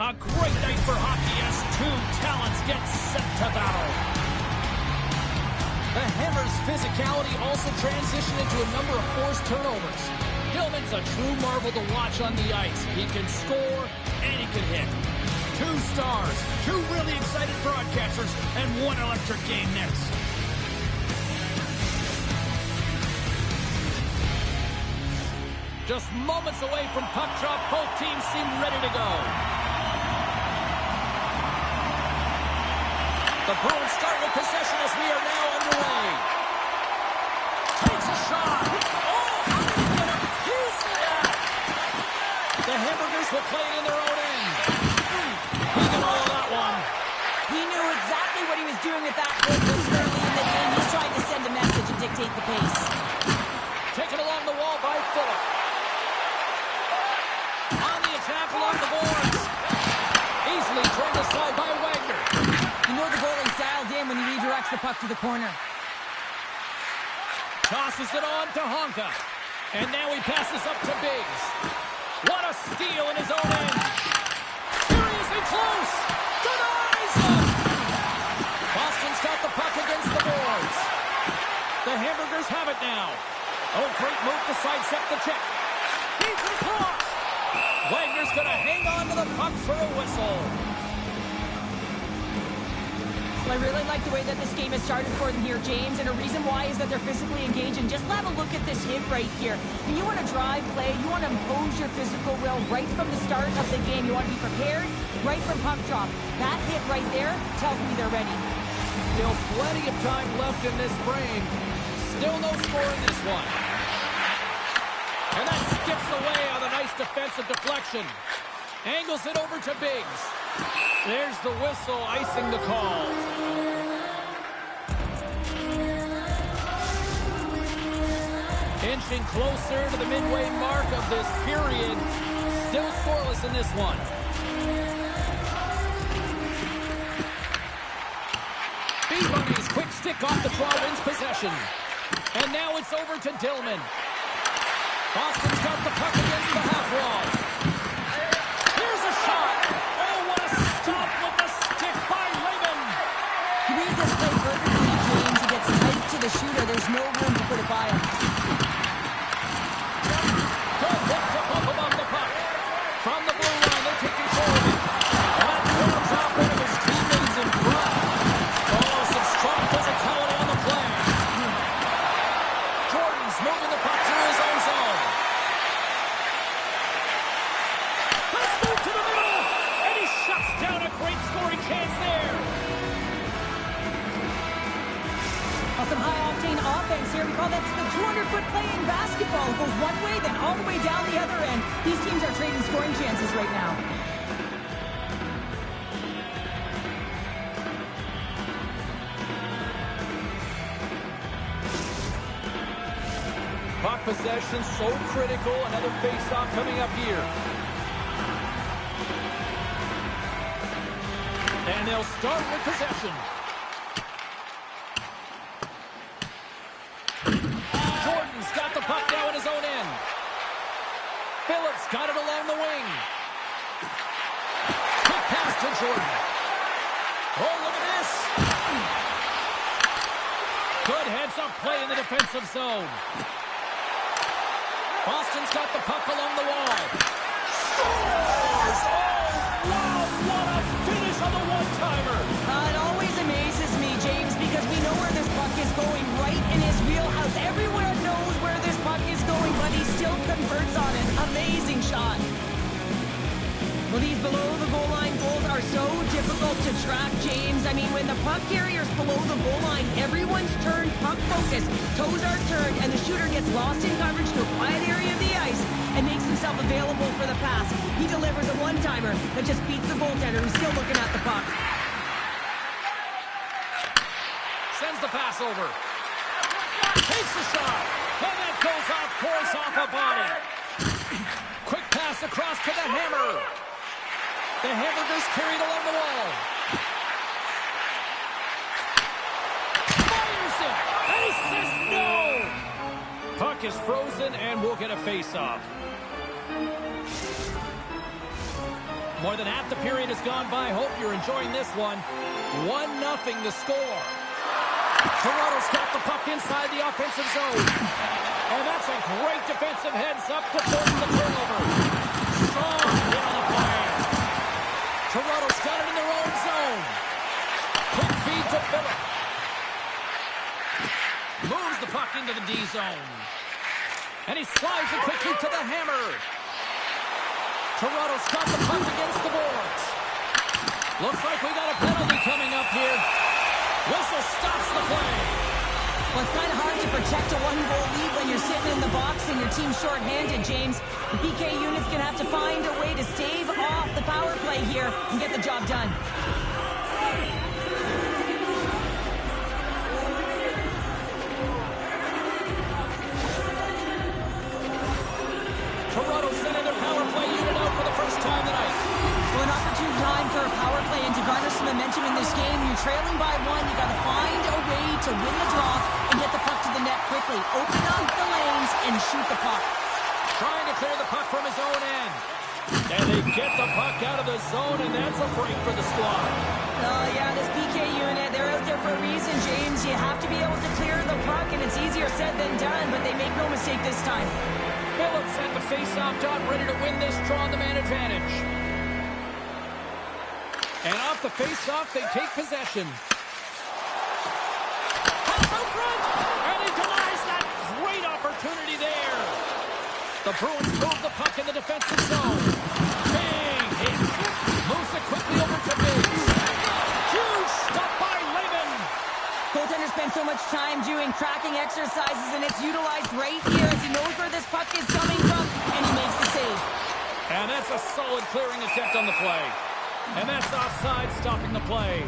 A great night for hockey as two talents get set to battle. The Hammer's physicality also transitioned into a number of forced turnovers. Dillman's a true marvel to watch on the ice. He can score and he can hit. 2 stars, 2 really excited broadcasters, and 1 electric game next. Just moments away from puck drop, both teams seem ready to go. The Broons start with possession as we are now underway. Takes a shot. Oh, how did he get a piece of that? The Hamburgers will play it in their own end. He got all of that one. He knew exactly what he was doing with that goal this early in the game. He's trying to send a message and dictate the pace. Taken along the wall by Phillip. On the attack along the boards. Easily turned aside by Wagner. You know the goalie's dialed in when he redirects the puck to the corner. Tosses it on to Honka. And now he passes up to Biggs. What a steal in his own end. Seriously close. Denies him. Boston's got the puck against the boards. The Hamburgers have it now. Oh, great move to sidestep the check. Feeds it across. Wagner's going to hang on to the puck for a whistle. I really like the way that this game has started for them here, James, and a reason why is that they're physically engaged. And just have a look at this hit right here. When you want to drive play, you want to impose your physical will right from the start of the game. You want to be prepared right from puck drop. That hit right there tells me they're ready. Still plenty of time left in this frame. Still no score in this one. And that skips away on a nice defensive deflection. Angles it over to Biggs. There's the whistle, icing the call. Inching closer to the midway mark of this period. Still scoreless in this one. B-Bunny's quick stick off the draw wins possession. And now it's over to Dillman. Boston's got the puck against the half wall. Here's a shot. Oh, what a stop with the stick by Raymond. He reads this play perfectly, James. He gets tight to the shooter. There's no room to put it by him. Good hit to bump him off the puck. From the blue line, they take control of it. And that comes off one of his teammates in front. Oh, some strong physicality on the play. Jordan's moving the puck to his own zone. Let's move to the middle. And he shuts down a great scoring chance there. Some high-octane offense here. We call that the 200-foot play in basketball. It goes one way, then all the way down the other end. These teams are trading scoring chances right now. Puck possession so critical. Another face-off coming up here. And they'll start with possession. Jordan's got the puck now in his own end. Phillips got it along the wing. Quick pass to Jordan. Oh, look at this. Good heads-up play in the defensive zone. Boston's got the puck along the wall. Scores! Oh, wow, what a finish on the one-timer. It always amazes me, James, because we know where this puck is going, right in his wheelhouse. Everyone knows where this puck is going, but he still converts on it. Amazing shot. Well, these below-the-goal line goals are so difficult to track, James. I mean, when the puck carrier's below the goal line, everyone's turned puck focus, toes are turned, and the shooter gets lost in coverage to a quiet area of the ice and makes himself available for the pass. He delivers a one-timer that just beats the goaltender who's still looking at the puck. Sends the pass over. Takes the shot. And that goes off course off a body. Quick pass across to the Hammer. The Hamburgers carried along the wall. Fires it. And he says no. Puck is frozen and we'll get a face-off. More than half the period has gone by. Hope you're enjoying this one. 1-0 the score. Toronto's got the puck inside the offensive zone. And that's a great defensive heads-up to force the turnover. Strong hit on the play. Toronto's got it in their own zone. Quick feed to Phillip. Moves the puck into the D zone. And he slides it quickly to the hammer. Toronto's got the puck against the boards. Looks like we got a penalty coming up here. Whistle stops the play. Well, it's kind of hard to protect a one-goal lead when you're sitting in the box and your team's shorthanded, James. The PK unit's going to have to find a way to stave off the power play here and get the job done. Toronto sending their power play unit out for the first time tonight. Well, an opportune time for a power play and to garner some momentum in this game. You're trailing by one. You got to find a way to win the draw and get the puck to the net quickly. Open up the lanes and shoot the puck. Trying to clear the puck from his own end. And they get the puck out of the zone, and that's a break for the squad. Oh, yeah, this PK unit, they're out there for a reason, James. You have to be able to clear the puck, and it's easier said than done, but they make no mistake this time. Phillips at the face-off dot, ready to win this draw on the man advantage. And off the face-off, they take possession. Pass out front, and he denies that great opportunity there. The Bruins move the puck in the defensive zone. Big hit. Moves it quickly over to Biggs. Huge stop by Lehman. Goaltender spends so much time doing tracking exercises, and it's utilized right here as he knows where this puck is coming from, and he makes the save. And that's a solid clearing attempt on the play. And that's offside, stopping the play.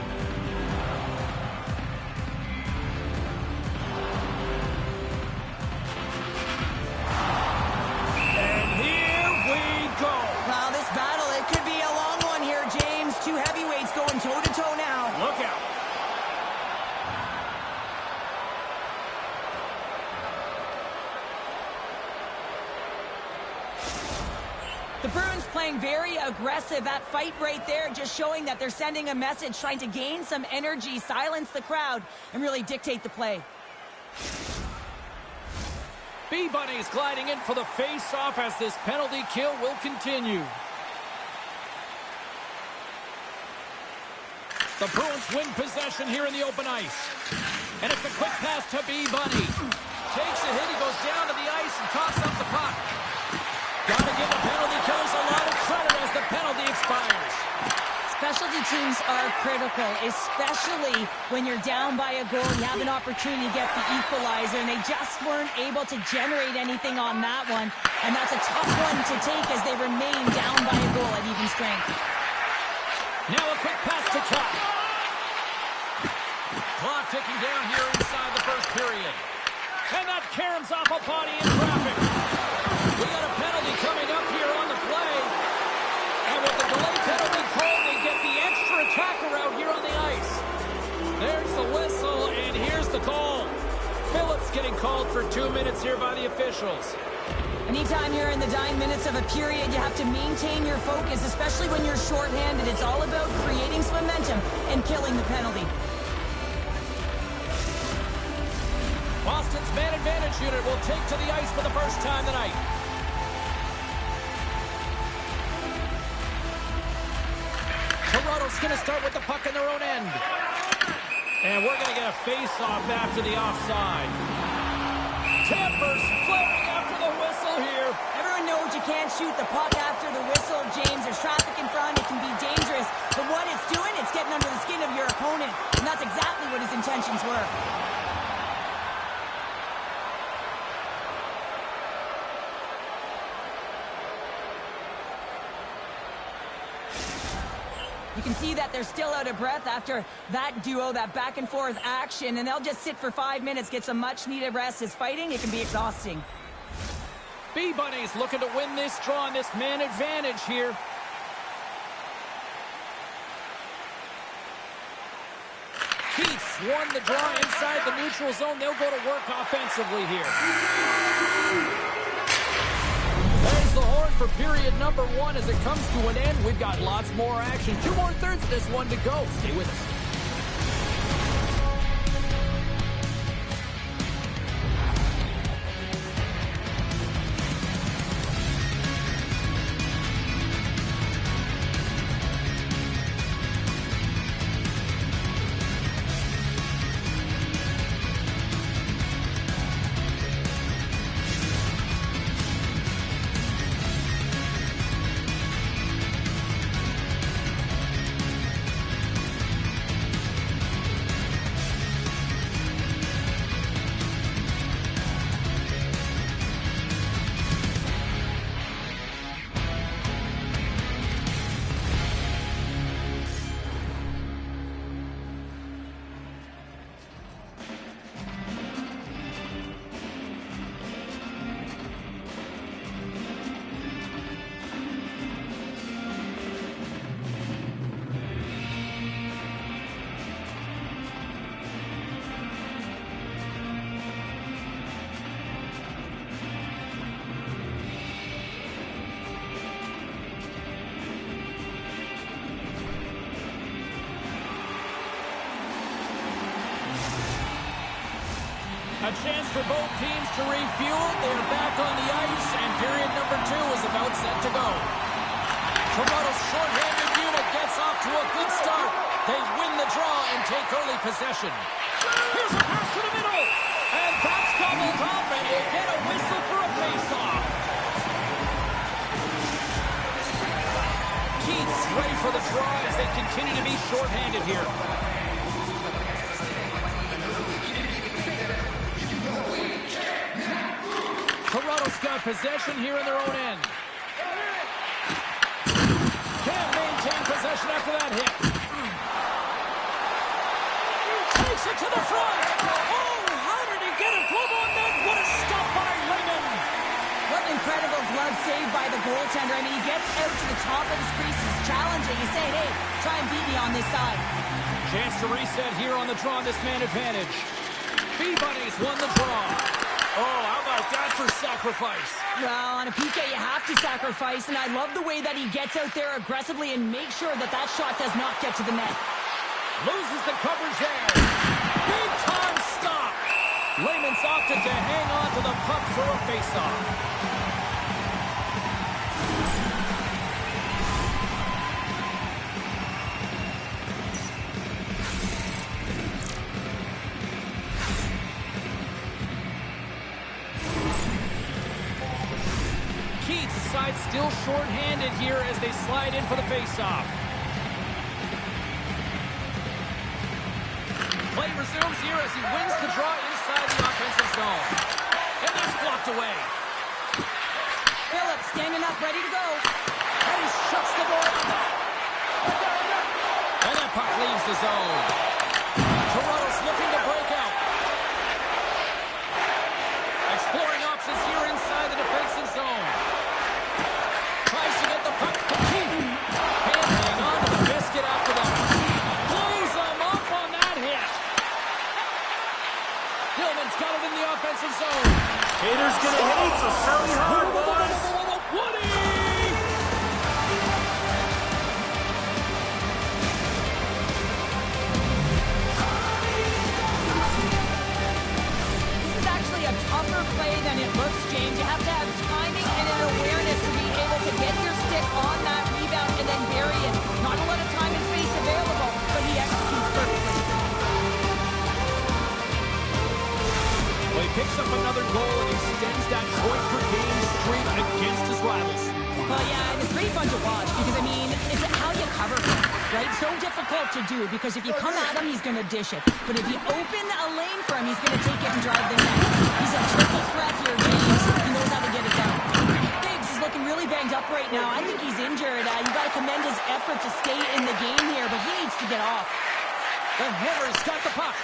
And here we go. Wow, this battle, it could be a long one here, James. Two heavyweights going toe-to-toe now. Look out. The Bruins playing very aggressive. That fight right there just showing that they're sending a message, trying to gain some energy, silence the crowd, and really dictate the play. B-Bunny's gliding in for the face-off as this penalty kill will continue. The Bruins win possession here in the open ice. And it's a quick pass to B-Bunny. Takes a hit, he goes down to the ice and tosses up the puck. Gotta give the penalty killers a lot of credit as the penalty expires. Specialty teams are critical, especially when you're down by a goal. You have an opportunity to get the equalizer, and they just weren't able to generate anything on that one. And that's a tough one to take as they remain down by a goal at even strength. Now a quick pass to Top. Clock ticking down here inside the first period. And that caroms off a body in traffic. We got a penalty coming up here on the play. And with the delay penalty call, they get the extra attacker out here on the ice. There's the whistle, and here's the call. Phillips getting called for 2 minutes here by the officials. Anytime you're in the dying minutes of a period, you have to maintain your focus, especially when you're shorthanded. It's all about creating some momentum and killing the penalty. Boston's man advantage unit will take to the ice for the first time tonight. Toronto's going to start with the puck in their own end. And we're going to get a face-off after the offside. Tampa's flaring after the whistle here. Everyone knows you can't shoot the puck after the whistle, James. There's traffic in front. It can be dangerous. But what it's doing, it's getting under the skin of your opponent. And that's exactly what his intentions were. You can see that they're still out of breath after that duo, that back and forth action, and they'll just sit for 5 minutes, get some much needed rest. As fighting, it can be exhausting. B-Bunny's looking to win this draw and this man advantage here. Keith's won the draw inside the neutral zone. They'll go to work offensively here. There's the horn for for period number 1 as it comes to an end. We've got lots more action. 2 more thirds of this one to go. Stay with us. A chance for both teams to refuel. They're back on the ice, and period number 2 is about set to go. Toronto's shorthanded unit gets off to a good start. They win the draw and take early possession. Here's a pass to the middle, and that's gobbled up, and they get a whistle for a face-off. Keats ready for the draw as they continue to be shorthanded here. Toronto's got possession here in their own end. Can't maintain possession after that hit. Takes it to the front. Oh, how did he get it? Glove on net. What a stop by Lehman. What an incredible glove save by the goaltender. I mean, he gets out to the top of his crease. He's challenging. He's saying, hey, try and beat me on this side. Chance to reset here on the draw on this man advantage. B-Bunnies won the draw. Oh, how about that for sacrifice? Well, on a PK, you have to sacrifice, and I love the way that he gets out there aggressively and makes sure that that shot does not get to the net. Loses the coverage there. Big time stop. Lehman's opted to hang on to the puck for a faceoff. Side still short-handed here as they slide in for the face-off. Play resumes here as he wins the draw inside the offensive zone. And that's blocked away. Phillips standing up, ready to go. And he shuts the door. And that puck leaves the zone. Toronto's looking to break out. Exploring options here inside the defensive zone. Tries to get the puck to Keith. Can't hang on to the biscuit after that. Blows him up on that hit. Hillman's got it in the offensive zone. Haters gonna hate, so sell me hard, boys. Woody! This is actually a tougher play than it looks, James. You have to have timing and an awareness to be able to get your stick on that rebound and then bury it. Not a lot of time and space available, but he executes perfectly. Well, he picks up another goal and extends that point-per-game streak against his rivals. Well, yeah, and it's pretty fun to watch because, I mean, it's how you cover him, right? So difficult to do because if you come at him, he's going to dish it. But if you open a lane for him, he's going to take it and drive the net. He's a triple threat here, James. He knows how to get it done. Biggs is looking really banged up right now. I think he's injured. You got to commend his effort to stay in the game here, but he needs to get off. The Hammers got the puck.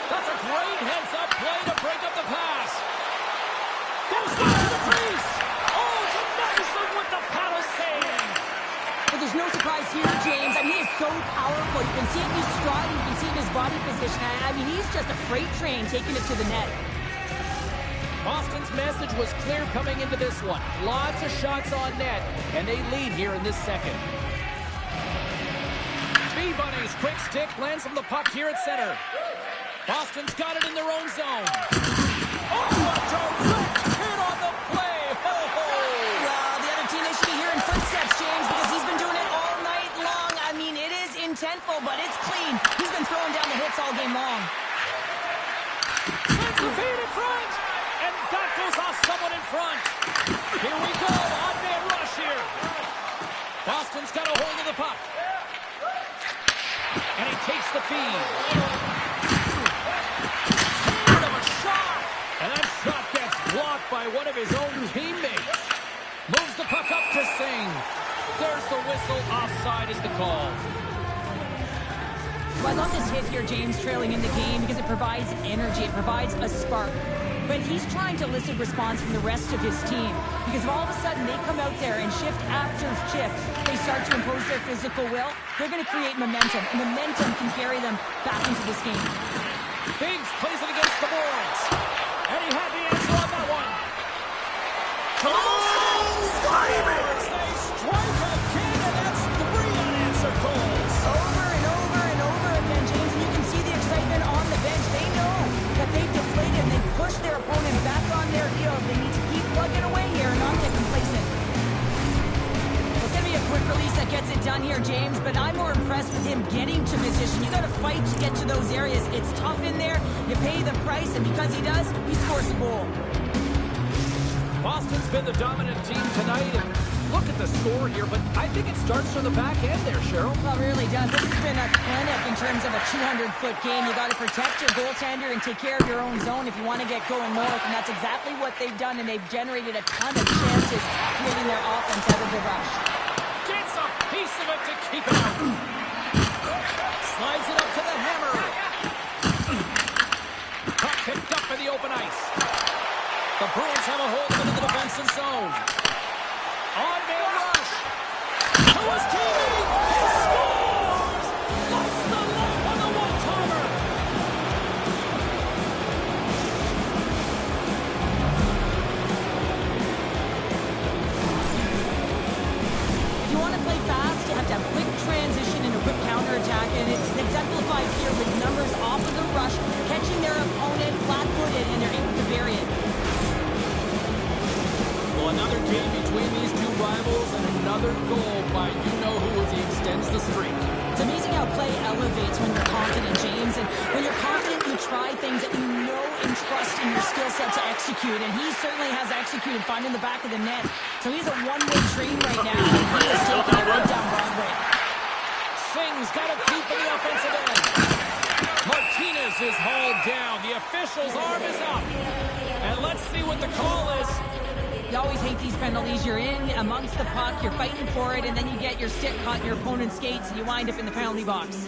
That's a great heads-up play to break up the pass. Goes down to the crease. Oh, Tennyson with the paddle save. But there's no surprise here, James. I mean, he is so powerful. You can see him, he's striding. You can see him, his body position. I mean, he's just a freight train taking it to the net. Boston's message was clear coming into this one. Lots of shots on net, and they lead here in this second. B-Bunny's quick stick lands from the puck here at center. Boston's got it in their own zone. Oh, a direct hit on the play. Well, the other team, they should be hearing footsteps, James, because he's been doing it all night long. I mean, it is intentful, but it's clean. He's been throwing down the hits all game long. Sends the feed in front, and that goes off someone in front. Here we go, on-man rush here. Boston's got a hold of the puck. And he takes the feed. Scared of a shot. And that shot gets blocked by one of his own teammates. Moves the puck up to Singh. There's the whistle. Offside is the call. Well, I love this hit here, James, trailing in the game because it provides energy. It provides a spark. But he's trying to elicit response from the rest of his team because if all of a sudden they come out there and shift after shift, they start to impose their physical will, they're going to create momentum, and momentum can carry them back into this game. Biggs plays it against the boards. And he had the answer on that one. They strike again, and that's 3 unanswered goals. Over and over and over again, James, and you can see the excitement on the bench. They know that they've deflated and they've pushed their opponent back on their heels. They need to keep plugging away here and not get complacent. It's going to be a quick release that gets it done here, James, but I'm more impressed with him getting to position. You got to fight to get to those areas. It's tough in there. You pay the price, and because he does, he scores a goal. Boston's been the dominant team tonight, and look at the score here, but I think it starts from the back end there, Cheryl. Well, it really does. This has been a clinic in terms of a 200-foot game. You got to protect your goaltender and take care of your own zone if you want to get going north, and that's exactly what they've done, and they've generated a ton of chances creating their offense out of the rush. Gets a piece of it to keep it out. Slides it up to the hammer. Puck picked up in the open ice. The Bruins have a hold of it in the defensive zone. On-man rush. To his teammate. He scores! Lights the lamp on the one-timer. If you want to play fast, you have to have quick transition and a quick counterattack, and it's exemplified here with numbers off of the rush, catching their opponent flat-footed, and they're able to bury it. Well, another game between these two rivals and another goal by you-know-who as he extends the streak. It's amazing how play elevates when you're confident, James, and when you're confident, you try things that you know and trust in your skill set to execute, and he certainly has executed, finding the back of the net. So he's a one-way train right now, and he is taking it right down Broadway. Singh's got it deep in the offensive end. Martinez is hauled down. The official's arm is up. And let's see what the call is. You always hate these penalties. You're in amongst the puck, you're fighting for it, and then you get your stick caught in your opponent's skates, and you wind up in the penalty box.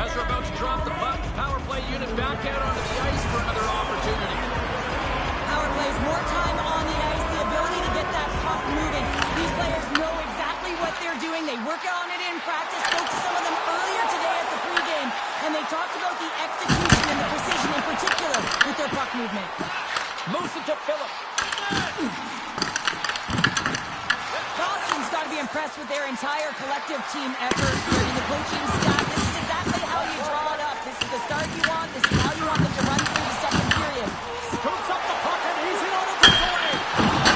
As we're about to drop the puck, power play unit back out onto the ice for another opportunity. Power plays more time on the ice, the ability to get that puck moving. These players know exactly what they're doing. They work on it in practice. Spoke to some of them earlier today at the pregame, and they talked about the execution and the precision in particular with their puck movement. Moves it to Phillip. Boston's got to be impressed with their entire collective team effort here in the coaching staff. This is exactly how you draw it up. This is the start you want. This is how you want them to run through the second period. Scoops up the puck and he's in on the takeaway.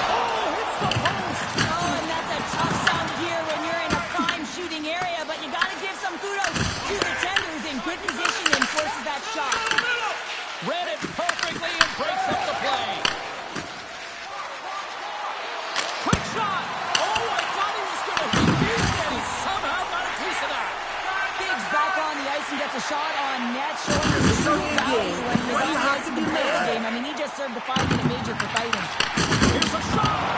Oh, hits the post. Oh, and that's a tough sound to hear when you're in a prime shooting area, but you got to give some kudos to the tender who's in good position and forces that shot. Read it perfectly and breaks up the play. Quick shot. Oh, I thought he was going to hit it, and he somehow got a piece of that. Biggs back on the ice and gets a shot on net, showing his true value when he was on the ice in the play game. I mean, he just served the 5-minute major for fighting. Here's a shot.